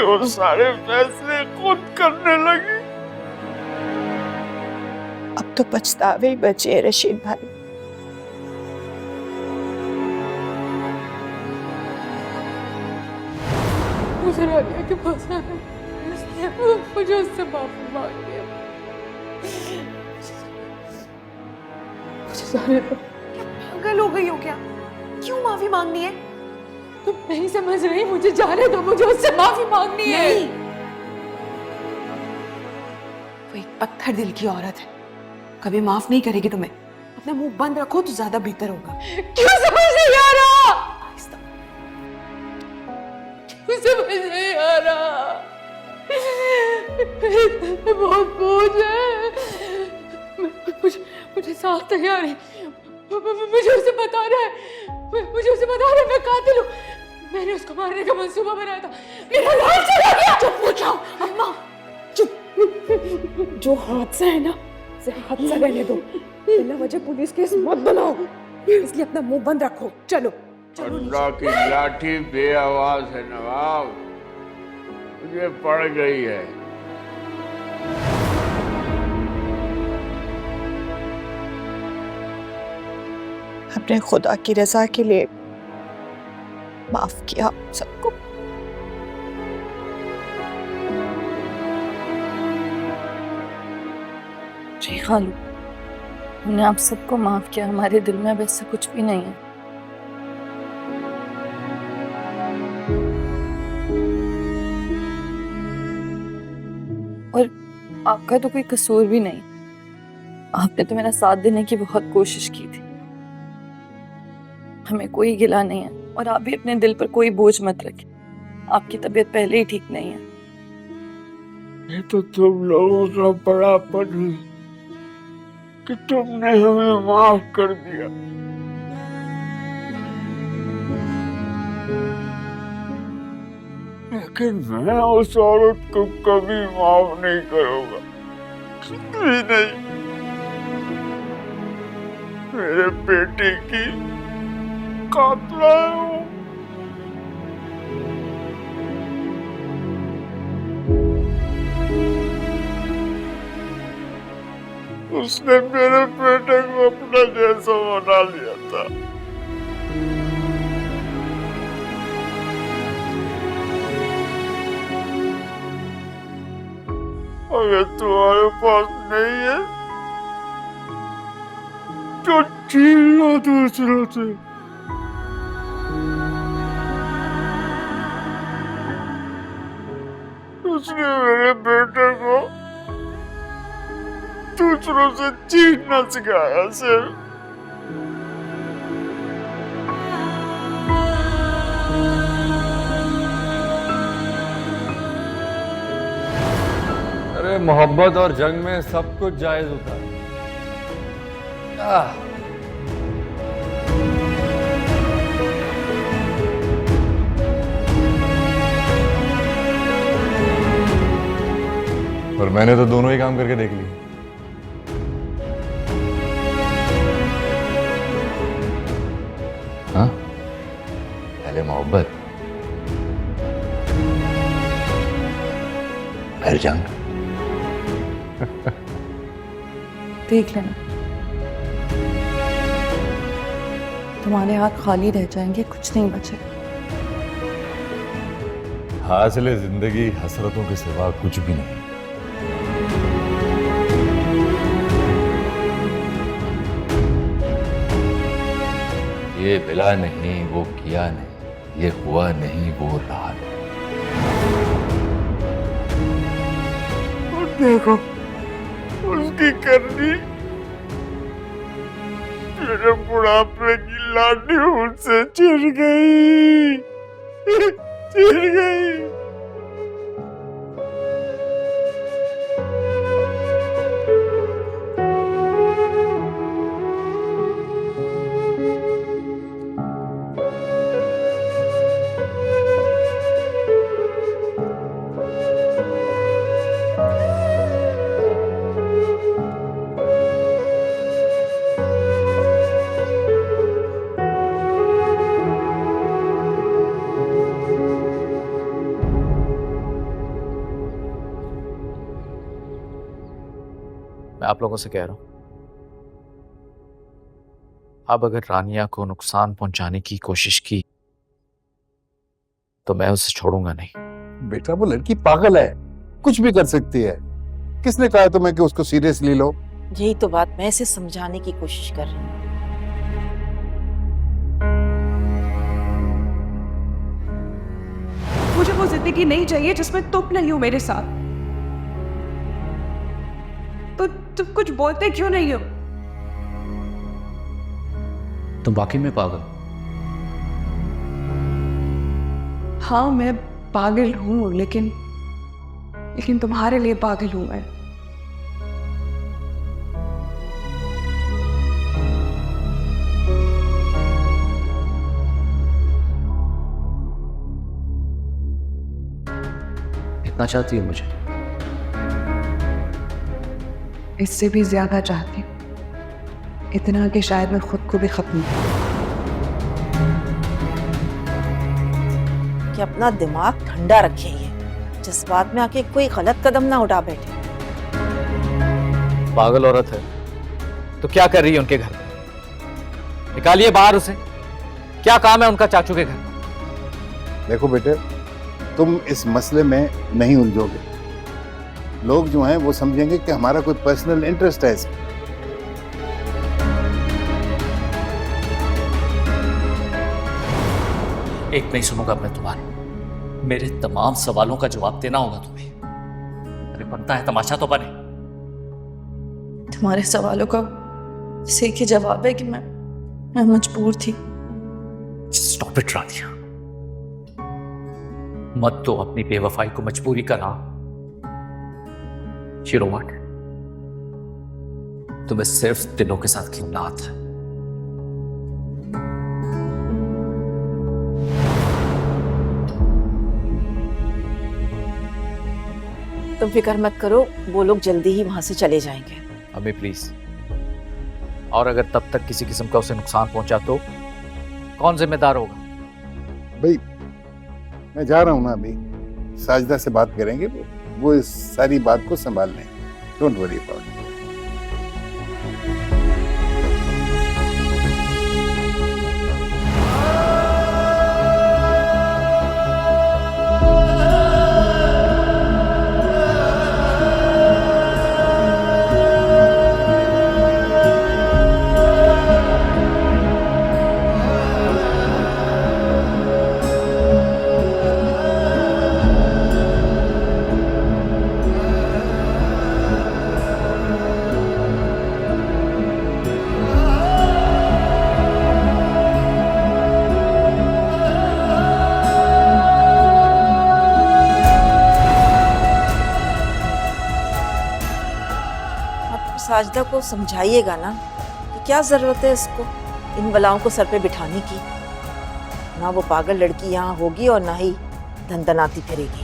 वो सारे फैसले खुद करने लगी। अब तो पछतावे ही बचे रशीद भाई। मुझे रानिया के पास आना, मुझे उससे माफी मांगनी है। मुझे जाने दो। पागल हो गई हो क्या? क्यों माफी मांगनी है? तुम नहीं समझ रही, मुझे जाने दो, मुझे उससे माफी मांगनी है। नहीं, वो एक पत्थर दिल की औरत है, कभी माफ नहीं करेगी तुम्हें। अपना मुंह बंद रखो तो ज्यादा बेहतर होगा। क्यों समझ नहीं आ रहा? क्यों समझ नहीं आ रहा? बहुत बोझ है। मुझे साफ तैयार है। मुझे उसे बताना है, मुझे उसे बताना है मैं कातिल हूँ। मैंने उसको मारने का मंसूबा बनाया था, मेरा लाल चला गया। चुप हो जाओ अम्मा, चुप। जो हादसा है ना, उसे हादसा रहने दो। बिना वजह पुलिस केस मत बनाओ, इसलिए अपना मुंह बंद रखो। चलो अल्लाह की लाठी बेआवाज है नवाब, मुझे पड़ गई है। हमने खुदा की रजा के लिए माफ किया सबको। जी खालू, हमने आप सबको माफ किया, हमारे दिल में अब ऐसा कुछ भी नहीं है। और आपका तो कोई कसूर भी नहीं, आपने तो मेरा साथ देने की बहुत कोशिश की थी। हमें कोई गिला नहीं है, और आप भी अपने दिल पर कोई बोझ मत रखें। आपकी तबीयत पहले ही ठीक नहीं है। ये तो तुम लोगों का बड़ापन है कि तुमने हमें माफ कर दिया। लेकिन मैं उस औरत को कभी माफ नहीं करूंगा, कभी नहीं। मेरे बेटे की कातला है वो। उसने मेरे बेटे को अपना जैसा बना लिया था। अगर तुम्हारे पास नहीं है तो छीन लो दूसरों से। उसने मेरे बेटे को दूसरों से छीनना सिखाया सिर्फ। अरे मोहब्बत और जंग में सब कुछ जायज होता है। पर मैंने तो दोनों ही काम करके देख लिए। हाँ, पहले मोहब्बत, फिर जंग। देख लेना, तुम्हारे हाथ खाली रह जाएंगे, कुछ नहीं बचेगा। हासिल जिंदगी हसरतों के सिवा कुछ भी नहीं। ये मिला नहीं, वो किया नहीं, ये हुआ नहीं, वो रहा नहीं। और देखो उसकी करनी, मेरे बुढ़ापे की लाठी मुझसे छिड़ गई, छिड़ गई। मैं आप लोगों से कह रहा हूं, अब अगर रानिया को नुकसान पहुंचाने की कोशिश की तो मैं उसे छोड़ूंगा नहीं। बेटा वो लड़की पागल है, कुछ भी कर सकती है। किसने कहा तुम्हें कि उसको सीरियसली लो? यही तो बात मैं इसे समझाने की कोशिश कर रही हूँ। मुझे वो जिंदगी नहीं चाहिए जिसमें तुम नहीं हो मेरे साथ। तो तुम कुछ बोलते क्यों नहीं हो? तुम वाकई में पागल? हाँ मैं पागल हूं, लेकिन तुम्हारे लिए पागल हूं मैं। इतना चाहती है मुझे? इससे भी ज्यादा चाहती हूँ, इतना कि शायद मैं खुद को भी खत्म कर दूं। कि अपना दिमाग ठंडा रखे, ये जज्बात में आके कोई गलत कदम ना उठा बैठे। पागल औरत है तो क्या कर रही है उनके घर में? निकालिए बाहर उसे। क्या काम है उनका चाचू के घर में? देखो बेटे, तुम इस मसले में नहीं उलझोगे। लोग जो हैं वो समझेंगे कि हमारा कोई पर्सनल इंटरेस्ट है इसमें। एक नहीं सुनूंगा मैं तुम्हारे। मेरे तमाम सवालों का जवाब देना होगा तुम्हें। अरे बनता है तमाशा तो बने। तुम्हारे सवालों का बस एक ही जवाब है कि मैं मजबूर थी। स्टॉप इट रानिया, मत तो अपनी बेवफाई को मजबूरी का नाम। You know what? तुम्हें सिर्फ दिलों के साथ खेलना आता है। तुम फिक्र मत करो, वो लोग जल्दी ही वहां से चले जाएंगे। अम्मी प्लीज, और अगर तब तक किसी किस्म का उसे नुकसान पहुंचा तो कौन जिम्मेदार होगा? भाई मैं जा रहा हूँ ना, अभी साजिदा से बात करेंगे, वो इस सारी बात को संभाल लें। Don't worry about it. Sajida को समझाइएगा ना कि क्या जरूरत है इसको इन बलाओं को सर पे बिठाने की। ना वो पागल लड़की यहाँ होगी और ना ही धनधनाती फिरेगी।